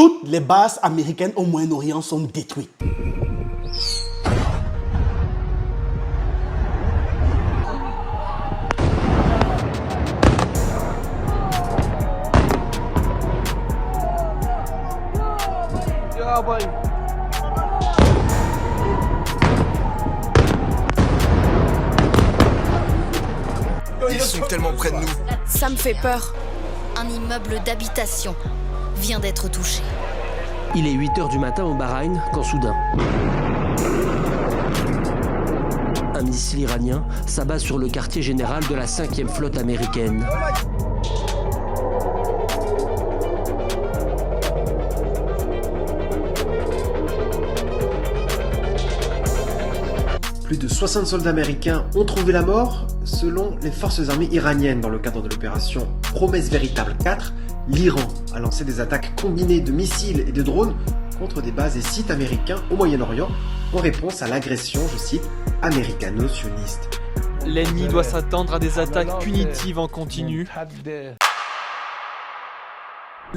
Toutes les bases américaines au Moyen-Orient sont détruites. Ils sont tellement près de nous. Ça me fait peur. Un immeuble d'habitation vient d'être touché. Il est 8 h du matin au Bahreïn quand soudain, un missile iranien s'abat sur le quartier général de la 5e flotte américaine. Plus de 60 soldats américains ont trouvé la mort. Selon les forces armées iraniennes dans le cadre de l'opération Promesse Véritable 4, l'Iran a lancé des attaques combinées de missiles et de drones contre des bases et sites américains au Moyen-Orient en réponse à l'agression, je cite, américano-sioniste. L'ennemi doit s'attendre à des attaques punitives en continu.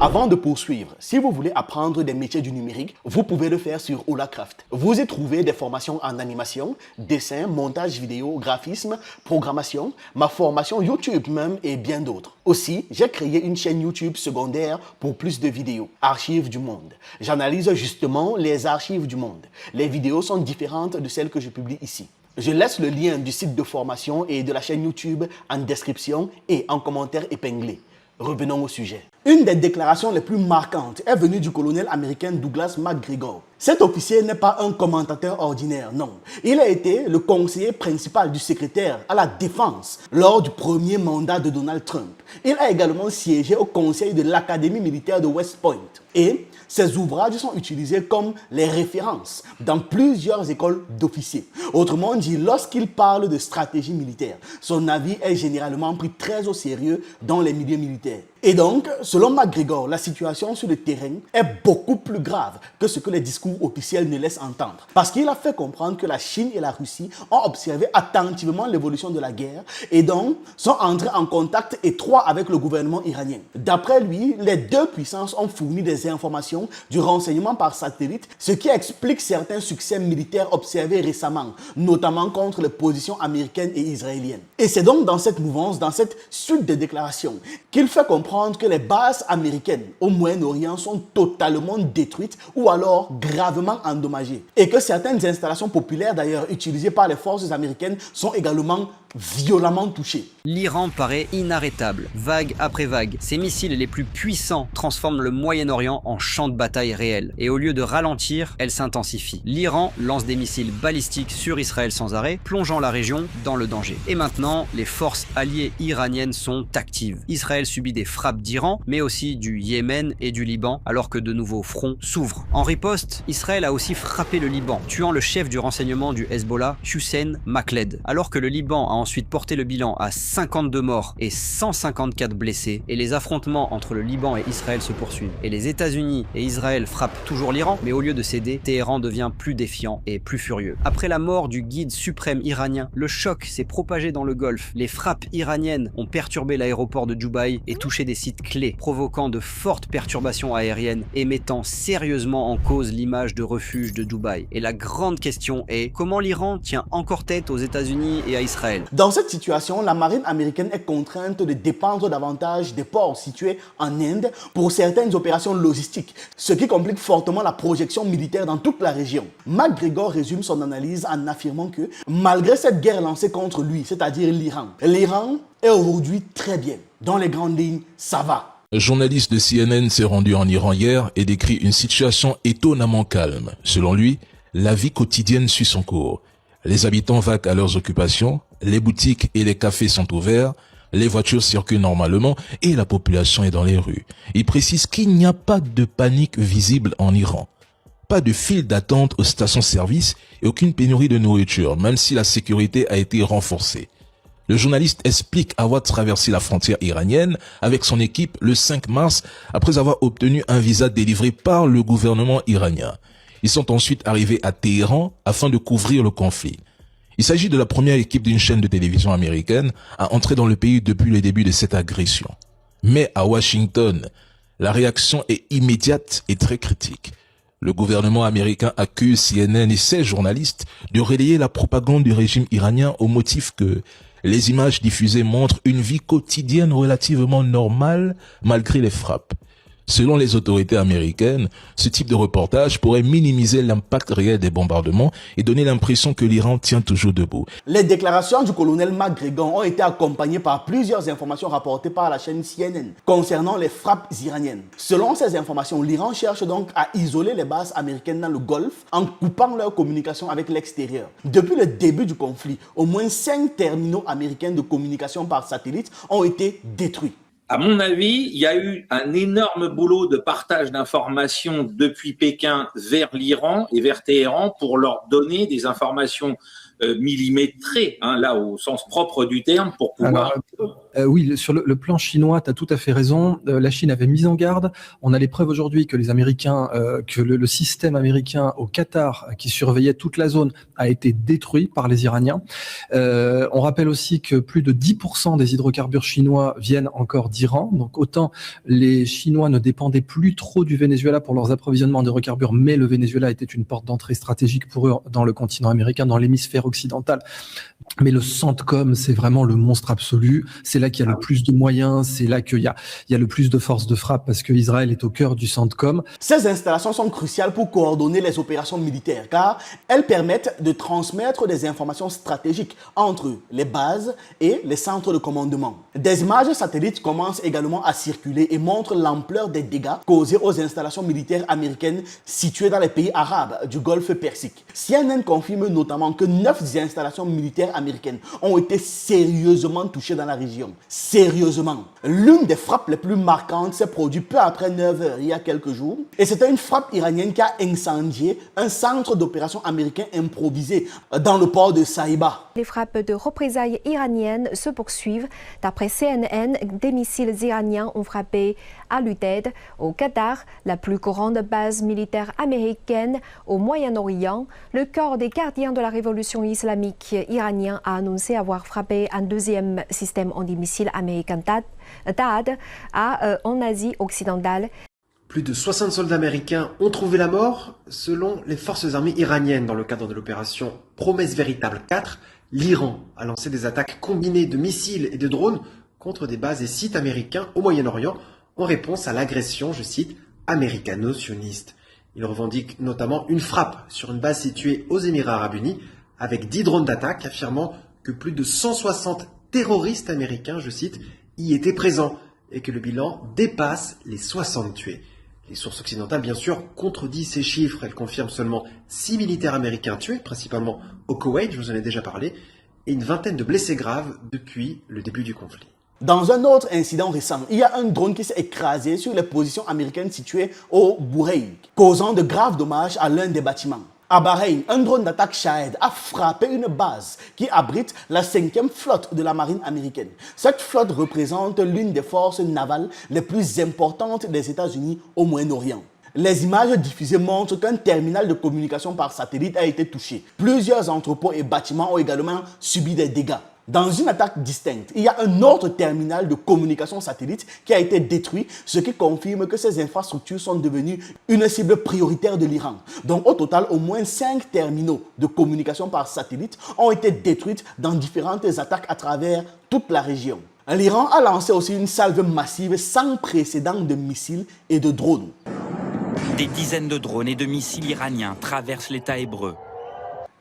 Avant de poursuivre, si vous voulez apprendre des métiers du numérique, vous pouvez le faire sur Holacraft. Vous y trouvez des formations en animation, dessin, montage vidéo, graphisme, programmation, ma formation YouTube même et bien d'autres. Aussi, j'ai créé une chaîne YouTube secondaire pour plus de vidéos, Archives du Monde. J'analyse justement les archives du monde. Les vidéos sont différentes de celles que je publie ici. Je laisse le lien du site de formation et de la chaîne YouTube en description et en commentaire épinglé. Revenons au sujet. Une des déclarations les plus marquantes est venue du colonel américain Douglas MacGregor. Cet officier n'est pas un commentateur ordinaire, non. Il a été le conseiller principal du secrétaire à la défense lors du premier mandat de Donald Trump. Il a également siégé au conseil de l'Académie militaire de West Point. Et ses ouvrages sont utilisés comme les références dans plusieurs écoles d'officiers. Autrement dit, lorsqu'il parle de stratégie militaire, son avis est généralement pris très au sérieux dans les milieux militaires. Et donc, selon MacGregor, la situation sur le terrain est beaucoup plus grave que ce que les discours officiels ne laissent entendre. Parce qu'il a fait comprendre que la Chine et la Russie ont observé attentivement l'évolution de la guerre et donc sont entrés en contact étroit avec le gouvernement iranien. D'après lui, les deux puissances ont fourni des informations du renseignement par satellite, ce qui explique certains succès militaires observés récemment, notamment contre les positions américaines et israéliennes. Et c'est donc dans cette mouvance, dans cette suite de déclarations, qu'il fait comprendre que les bases américaines au Moyen-Orient sont totalement détruites ou alors gravement endommagées. Et que certaines installations populaires d'ailleurs utilisées par les forces américaines sont également violemment touchées. L'Iran paraît inarrêtable, vague après vague. Ses missiles les plus puissants transforment le Moyen-Orient en champ de bataille réel. Et au lieu de ralentir, elle s'intensifie. L'Iran lance des missiles balistiques sur Israël sans arrêt, plongeant la région dans le danger. Et maintenant, les forces alliées iraniennes sont actives. Israël subit des frappes d'Iran, mais aussi du Yémen et du Liban, alors que de nouveaux fronts s'ouvrent. En riposte, Israël a aussi frappé le Liban, tuant le chef du renseignement du Hezbollah, Hussein Makled. Alors que le Liban a ensuite porté le bilan à 52 morts et 154 blessés, et les affrontements entre le Liban et Israël se poursuivent. Et les États-Unis et Israël frappent toujours l'Iran, mais au lieu de céder, Téhéran devient plus défiant et plus furieux. Après la mort du guide suprême iranien, le choc s'est propagé dans le Golfe. Les frappes iraniennes ont perturbé l'aéroport de Dubaï et touché des sites clés, provoquant de fortes perturbations aériennes et mettant sérieusement en cause l'image de refuge de Dubaï. Et la grande question est, comment l'Iran tient encore tête aux États-Unis et à Israël? Dans cette situation, la marine américaine est contrainte de dépendre davantage des ports situés en Inde pour certaines opérations logistiques, ce qui complique fortement la projection militaire dans toute la région. MacGregor résume son analyse en affirmant que malgré cette guerre lancée contre lui, c'est-à-dire l'Iran est aujourd'hui très bien. Dans les grandes lignes, ça va. Un journaliste de CNN s'est rendu en Iran hier et décrit une situation étonnamment calme. Selon lui, la vie quotidienne suit son cours. Les habitants vaquent à leurs occupations, les boutiques et les cafés sont ouverts, les voitures circulent normalement et la population est dans les rues. Il précise qu'il n'y a pas de panique visible en Iran. Pas de file d'attente aux stations-service et aucune pénurie de nourriture, même si la sécurité a été renforcée. Le journaliste explique avoir traversé la frontière iranienne avec son équipe le 5 mars après avoir obtenu un visa délivré par le gouvernement iranien. Ils sont ensuite arrivés à Téhéran afin de couvrir le conflit. Il s'agit de la première équipe d'une chaîne de télévision américaine à entrer dans le pays depuis le début de cette agression. Mais à Washington, La réaction est immédiate et très critique. Le gouvernement américain accuse CNN et ses journalistes de relayer la propagande du régime iranien au motif que les images diffusées montrent une vie quotidienne relativement normale malgré les frappes. Selon les autorités américaines, ce type de reportage pourrait minimiser l'impact réel des bombardements et donner l'impression que l'Iran tient toujours debout. Les déclarations du colonel McGregor ont été accompagnées par plusieurs informations rapportées par la chaîne CNN concernant les frappes iraniennes. Selon ces informations, l'Iran cherche donc à isoler les bases américaines dans le Golfe en coupant leur communication avec l'extérieur. Depuis le début du conflit, au moins 5 terminaux américains de communication par satellite ont été détruits. À mon avis, il y a eu un énorme boulot de partage d'informations depuis Pékin vers l'Iran et vers Téhéran pour leur donner des informations millimétrées, là au sens propre du terme, pour pouvoir... Oui, sur le plan chinois, tu as tout à fait raison. La Chine avait mis en garde. On a les preuves aujourd'hui que les Américains, que le système américain au Qatar, qui surveillait toute la zone, a été détruit par les Iraniens. On rappelle aussi que plus de 10% des hydrocarbures chinois viennent encore d'Iran. Donc autant les Chinois ne dépendaient plus trop du Venezuela pour leurs approvisionnements d'hydrocarbures, mais le Venezuela était une porte d'entrée stratégique pour eux dans le continent américain, dans l'hémisphère occidental. Mais le CENTCOM, c'est vraiment le monstre absolu. C'est là qu'il y a le plus de moyens, c'est là qu'il y a le plus de force de frappe parce qu'Israël est au cœur du CENTCOM. Ces installations sont cruciales pour coordonner les opérations militaires car elles permettent de transmettre des informations stratégiques entre les bases et les centres de commandement. Des images satellites commencent également à circuler et montrent l'ampleur des dégâts causés aux installations militaires américaines situées dans les pays arabes du Golfe Persique. CNN confirme notamment que 9 installations militaires américaines ont été sérieusement touchées dans la région. Sérieusement. L'une des frappes les plus marquantes s'est produite peu après 9 heures, il y a quelques jours. Et c'était une frappe iranienne qui a incendié un centre d'opération américain improvisé dans le port de Saïba. Les frappes de représailles iraniennes se poursuivent. D'après CNN, des missiles iraniens ont frappé Al-Udeid, au Qatar, la plus grande base militaire américaine au Moyen-Orient. Le corps des gardiens de la révolution islamique iranien a annoncé avoir frappé un deuxième système antimissile américain THAAD en Asie occidentale. Plus de 60 soldats américains ont trouvé la mort. Selon les forces armées iraniennes dans le cadre de l'opération Promesse Véritable 4, l'Iran a lancé des attaques combinées de missiles et de drones contre des bases et sites américains au Moyen-Orient en réponse à l'agression, je cite, américano-sioniste. Il revendique notamment une frappe sur une base située aux Émirats Arabes Unis avec 10 drones d'attaque, affirmant que plus de 160 terroristes américains, je cite, y étaient présents et que le bilan dépasse les 60 tués. Les sources occidentales, bien sûr, contredisent ces chiffres. Elles confirment seulement 6 militaires américains tués, principalement au Koweït, je vous en ai déjà parlé, et une vingtaine de blessés graves depuis le début du conflit. Dans un autre incident récent, il y a un drone qui s'est écrasé sur les positions américaines situées au Bureï, causant de graves dommages à l'un des bâtiments. À Bahreïn, un drone d'attaque Shahed a frappé une base qui abrite la 5e flotte de la marine américaine. Cette flotte représente l'une des forces navales les plus importantes des États-Unis au Moyen-Orient. Les images diffusées montrent qu'un terminal de communication par satellite a été touché. Plusieurs entrepôts et bâtiments ont également subi des dégâts. Dans une attaque distincte, il y a un autre terminal de communication satellite qui a été détruit, ce qui confirme que ces infrastructures sont devenues une cible prioritaire de l'Iran. Donc au total, au moins 5 terminaux de communication par satellite ont été détruits dans différentes attaques à travers toute la région. L'Iran a lancé aussi une salve massive sans précédent de missiles et de drones. Des dizaines de drones et de missiles iraniens traversent l'État hébreu.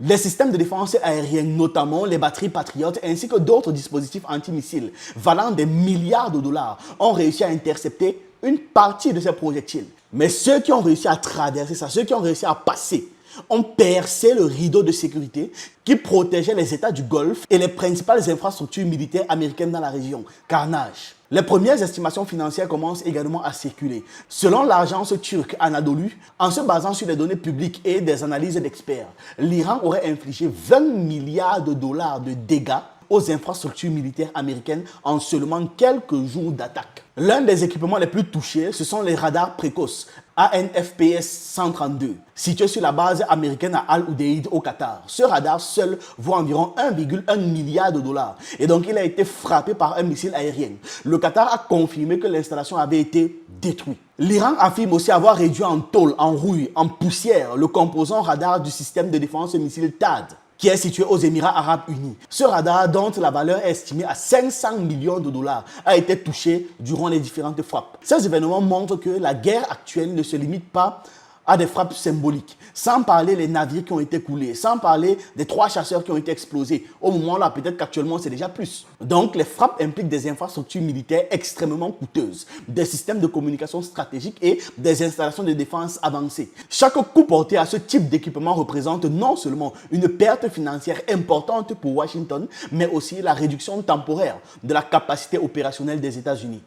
Les systèmes de défense aérienne, notamment les batteries patriotes ainsi que d'autres dispositifs antimissiles valant des milliards de dollars, ont réussi à intercepter une partie de ces projectiles. Mais ceux qui ont réussi à traverser ça, ceux qui ont réussi à passer, ont percé le rideau de sécurité qui protégeait les États du Golfe et les principales infrastructures militaires américaines dans la région. Carnage. Les premières estimations financières commencent également à circuler. Selon l'agence turque Anadolu, en se basant sur les données publiques et des analyses d'experts, l'Iran aurait infligé 20 milliards de dollars de dégâts aux infrastructures militaires américaines en seulement quelques jours d'attaque. L'un des équipements les plus touchés, ce sont les radars précoces, ANFPS 132, situé sur la base américaine à Al-Udeid au Qatar. Ce radar seul vaut environ 1,1 milliard de dollars et donc il a été frappé par un missile aérien. Le Qatar a confirmé que l'installation avait été détruite. L'Iran affirme aussi avoir réduit en tôle, en rouille, en poussière le composant radar du système de défense missile THAAD, qui est situé aux Émirats Arabes Unis. Ce radar, dont la valeur est estimée à 500 millions de dollars, a été touché durant les différentes frappes. Ces événements montrent que la guerre actuelle ne se limite pas à des frappes symboliques, sans parler des navires qui ont été coulés, sans parler des 3 chasseurs qui ont été explosés. Au moment là, peut-être qu'actuellement c'est déjà plus. Donc les frappes impliquent des infrastructures militaires extrêmement coûteuses, des systèmes de communication stratégiques et des installations de défense avancées. Chaque coup porté à ce type d'équipement représente non seulement une perte financière importante pour Washington, mais aussi la réduction temporaire de la capacité opérationnelle des États-Unis.